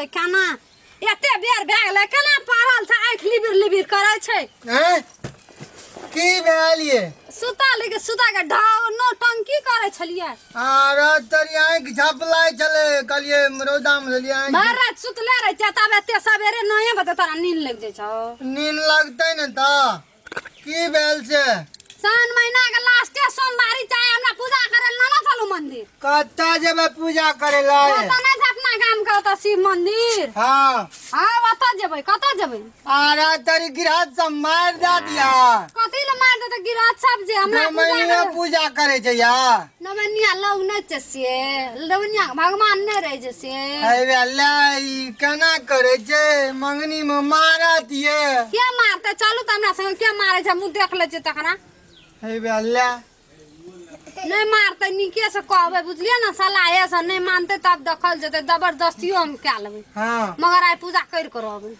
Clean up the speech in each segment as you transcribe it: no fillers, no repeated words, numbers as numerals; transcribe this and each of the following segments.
छै केना एते बेर भए गेलै केना पड़ल छै आँख लिबिर लिबिर करे छै हैं की भेल ये सुता के ढाव नो टंकी करे छलिए आरे तरी आँख झपलाय चले कलिए रौदा में लेलिए आँख भर रात सुतले रह छै तब एते सवेरे नए बते तोरा नींद लग जाय छौ नींद लगतै न त की भेल छै सन महीना के लास्टे सोमवारी चाहे हमरा पूजा करे न चलू मंदिर कत्ता जेबे पूजा करे ला तो नहीं छै अपना गाम के ओतऽ शिव मंदिर हां ओतऽ जेबै कतऽ जेबै आरे तरी गिरहत सब मार दा दिया कथी ले मार देते गिरहत सब जे हमरा पूजा करे छै या नवनिया लोग नै छै से नवनिया भगवान नै रहे छै से अरे अल्लाह ई केना करे छै मंगनी में मारत ये के मारते चलू त हमरा संग के मारे छै मुंह देख ले छै तकरा अरे अल्लाह नहीं मारते निके से कहबे बुझलिए ना सलाहे से नहीं मानते तब दखल जते जबरदस्तियो हम क्या लेबे हां मगर आइ पूजा कर रहबे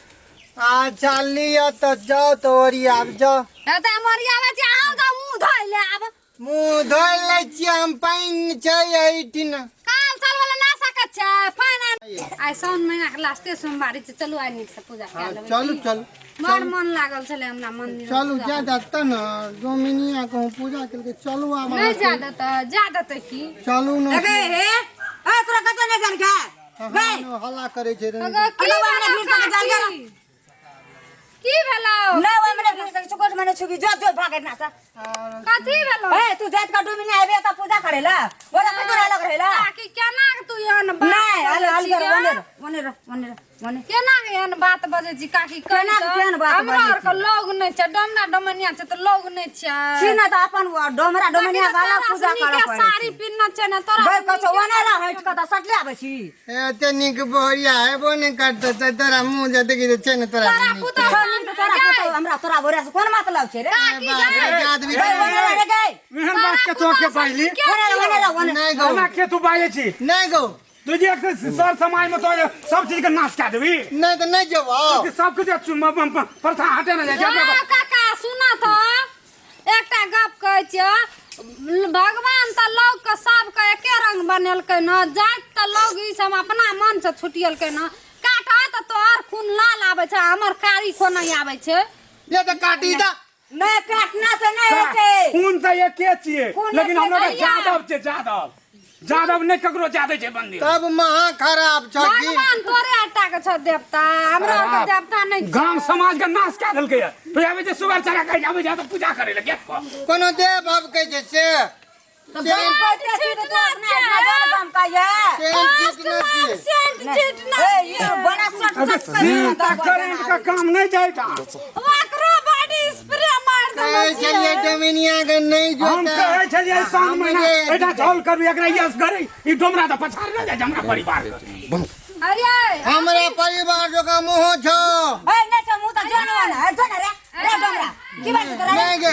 अच्छा लिया तो जाओ तो ओरी आब जाओ एते मरिया में जे आउ जा मुंह धोइ ले आब मुंह धोइ ले छी हम पानी छै एठिन काल चल वाला ना सकत छै पानी आइ साउन महीना के लास्टे सोमवारी छै चलू आइ नीक से पूजा कर लेबे चलू चल बड़ मन लागल छले हमरा मंदिर चलू ज्यादा त न दोमिनिया को पूजा करके चलू आब नहीं ज्यादा त की चलू न अबे हे ए तोरा कत नै जान के हल्ला करे छै रे की भेलो नै ओइ मने फिर से चोकट मने छुकी जो जो भागे ना सा कथी भेलो ए तू जात का डोमिनी आबे त पूजा करेला बोला कतो लग रहेला कि केना तू एहन बात नहीं हल मने केना एहन बात बजे छी काकी केना केहन बात हमरा और के लोग नै छै डमना डमनिया छै त लोग नै छै सीना त अपन डोमरा डोमनिया वाला पूजा करे पड़े साड़ी पिन्ना छै ना तोरा भाई कछो वनेला हट क त सटले आबे छी एते निक बोरिया हेबो नै करत त तोरा मुंह जते कि छै न तोरा तोरा हमरा तोरा बोरा से कोन मतलब छै रे आदमी मेहन बात के तो के पाइली नहीं गो हमरा के तू बाजे छी नहीं गो तुझे एक सर समाज में तो सब चीज के नाश कर देबी नहीं तो नहीं जेबो सब कुछ प्रथा हटे ना जाए काका सुना तो एकटा गप कहै छै भगवान त लोग के सब के एके रंग बनेलकै न जात त लोग ई सब अपना मन से छुटियलकै न काटा त तोहर खून लाल आबै छै हमर कारी खून नहीं आबै छै ये तो काटी दा मैं काटना से नहीं होते खून तो एके छिए लेकिन हमरा यादव छै यादव नहीं ककरो जादे छै बंदी तब महा खराब छ की भगवान तोरे हटा के छ देवता हमरा के देवता नहीं छै गांव समाज का नाश कर देलकै तो आबे जे सुगर चढ़ा के आबे जा तो पूजा करे लगे कोनो देव भाव कह जे से तो बहन पड़ते छी तो अपना काम का ये सेंट चिटना ए ये बड़ा सट करेंट का काम नहीं जाएगा ओकरो बॉडी स्प्रे मार दे चलिए डोमिनिया के नहीं हम जोता कहे छलिए साउन महीना एटा झोल करू एकरा यस करे ई डोमरा त पछाड़ न जाए हमरा परिवार अरे हमरा परिवार जो का मुंह छ ए नहीं तो मुंह तो जोन है जोन रे रे डोमरा की बात करे नहीं गे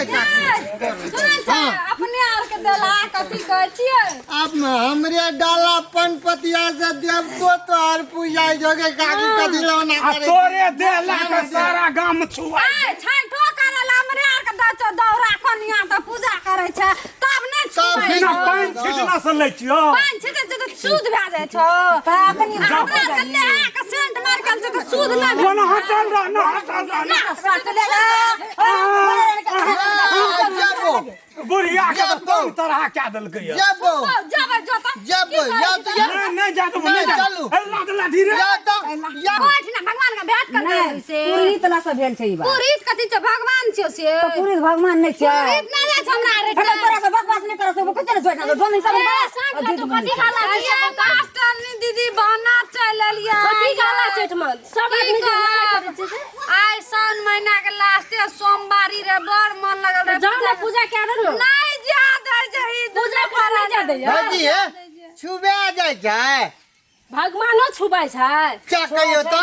अपने आर के देला कथी कहै छियै अब हमरे डाला पनपतिया से देव तो और पूजा जोगे काकी कथी लौना आ करे तोरे देला के सारा गांव छुआ ए छठो करला हमरे आर के दच दौरा कोनिया त पूजा करे छै तब नै छुबै बिना पानी छिटना से ले छियो पानी छिटे त शुद्ध भए जाय छौ त अपनी हमरा के नहा के सेंट मार के त शुद्ध नै कोन हटल रह न हटल रह ना सट ले जबो बुढ़िया के तो कौन तरह क्या देलकै जबो जब जोता जबो या तो या नहीं जा तो नहीं चलू। अल्लाह धीरे या तो या बैठ ना भगवान के भेंट कर दे से पूरी तना से भेल छै ई बात पुरीत कथी छै भगवान छै से तो पूरी भगवान नहीं छै पुरीत नै जाय छै हमरा रे फटा तोरा से बकवास नहीं करे से कुछ नहीं जोइना डोमिन सब कथी खाला छै मास्टर नी दीदी बहना चल लिया कथी खाला सेठ मन सब आदमी करे छै आइ साउन महीना के लास्टे सोमवारी रे बड़ मन लगल रे जाओ ना पूजा क्या दे नहीं जा दे जही पूजा पर नहीं जा दे हाजी है छुबे जाय छै भगवानो छुबै छै क्या कहियो तो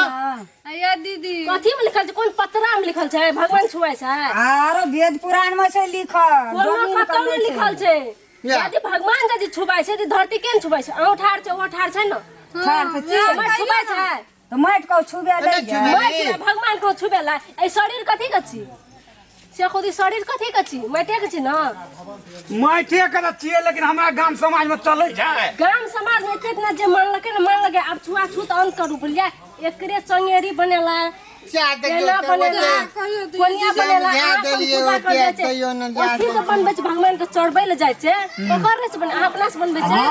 ये दीदी कथी में लिखल छै कोन पत्रा में लिखल छै भगवान छुबै छै आरो वेद पुराण में छै लिखल कोनो कतौ नहीं लिखल छै या। यदि भगवान यदि छुबै छै त धरती केन छुबै छै औठार छै ओठार छै न मैं छुबै छै तो माइट को छुबे ले नहीं छुबे। मैं छुबै भगवान को छुबै ला ए शरीर कथी के छी से खुद शरीर कथी के छी माटे के छी न माइटे के छिए लेकिन हमरा गांव समाज में चलै छै गाम समाज में एतेक न जे मानलकै न मान लगे अब छुआ छूत अंत करू बुझलियै एकरे चंगेरी बनेला चाट केला बनेला कोनिया बनेला समझा देलिए ओके तइयो न याद ठीक बनबै छै भगवान के चढ़बै ले जाइ छै ओकर रे बने अहाँ अपना से बनबै छै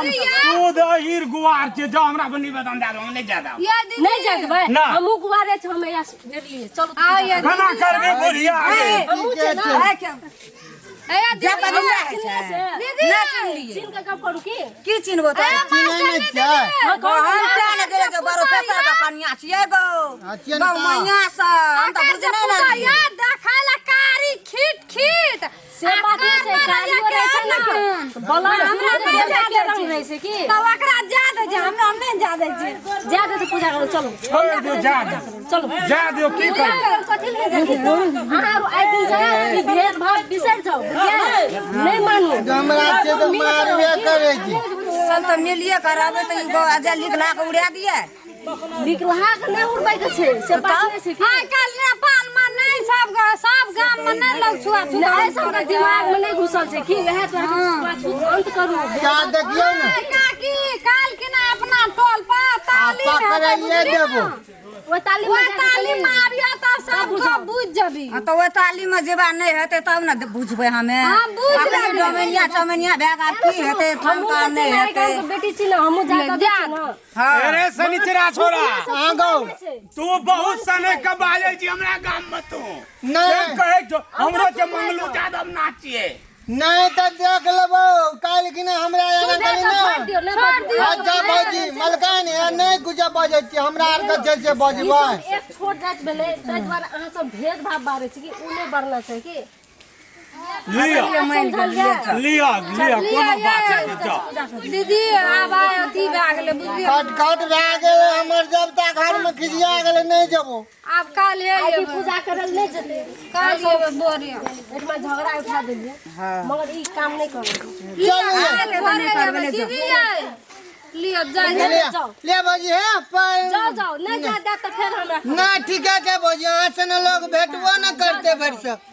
दूध हीर गुआर छै जो हमरा बनी बदन दे दो हम नहीं जादा नहीं जा देबै ना। हमहु गुवारे छै हम या गेलिए चलो आओ ये खाना करबे बोलिया हमहु छै ना जब बदला दीदी ना चिन लिए चिन के गप करू की चिनबो तो चिन्है नहि छै हां हम जान गेले के बड़ो पैसा का कन्या छिए गो चिन्ह गौ मैया सा हम तो बुझ नहीं ना यार देखाला कारी खीट खीट से बात छै कालियो रहे छै ना बोला हमरा के रंग रहे छै की तो ओकरा जा दे जे हमरा नहीं जा दे छै जा दे तो पूजा करो चलो छोड़ दो जा चलो जा दो की कर कथि ले जाके अहाँ आइ दिन जाए ई भेद भाव बिसर जाओ नहीं मानू हमरा से तो मारबे करे छी सब तो मिलिए कराबे तो ई गो अजा लिखला के उड़ा दिए लिखला के नहीं उड़बै के छै से बात नहीं छै की आइ काल नेपाल में नहीं सब गांव में नहीं लोग छुआ नहीं सब दिमाग में नहीं घुसल छै की वह तो अंत करू क्या देखियो न काकी काल के ना अपना टोल पर ताली पकड़िए देबो वो ताली में मारिया तब सब बुझ जबी हां तो वो ताली में जेबा नहीं हेते तब ना बुझबे हमें हम बुझ अपने डोमेनिया चमेनिया भेगा की हेते हम थमका नहीं हेते बेटी छी ना हमहु जा के ना हां अरे शनिचरा छोड़ा आ गौ तू बहुत समय कब आले छी हमरा गांव में तू नहीं कहे जो हमरो के मंगलू यादव नाचिए नहीं तो देख लेबो काल कि नहीं हमरा एना करी ना अच्छा बाजी मलकान है नहीं कुछ बजे छी हमरा आर के जे से बजबै एक छोट जात भेले ताहि द्वारे अहाँ सब भेद भाव बारे छी कि उने बढ़ना छै कि लिया लिया कोनो बात नहीं जाओ दीदी आब अथी भए गेलै बुझलियै कट कट भए गेलै हमर जबता घर में खिजिया गेलै नहीं जेबो आब काल हे आइ पूजा करल नहीं जेते काल ये बोरिया एकमा झगड़ा उठा देलिए मगर ई काम नहीं करब चलिए दीदी लियो जा ले बाजी है पर जाओ जाओ नहीं जा दे तो फिर हमरा ना ठीक है के बाजी यहाँ से न लोग भेटबो न करते भर सब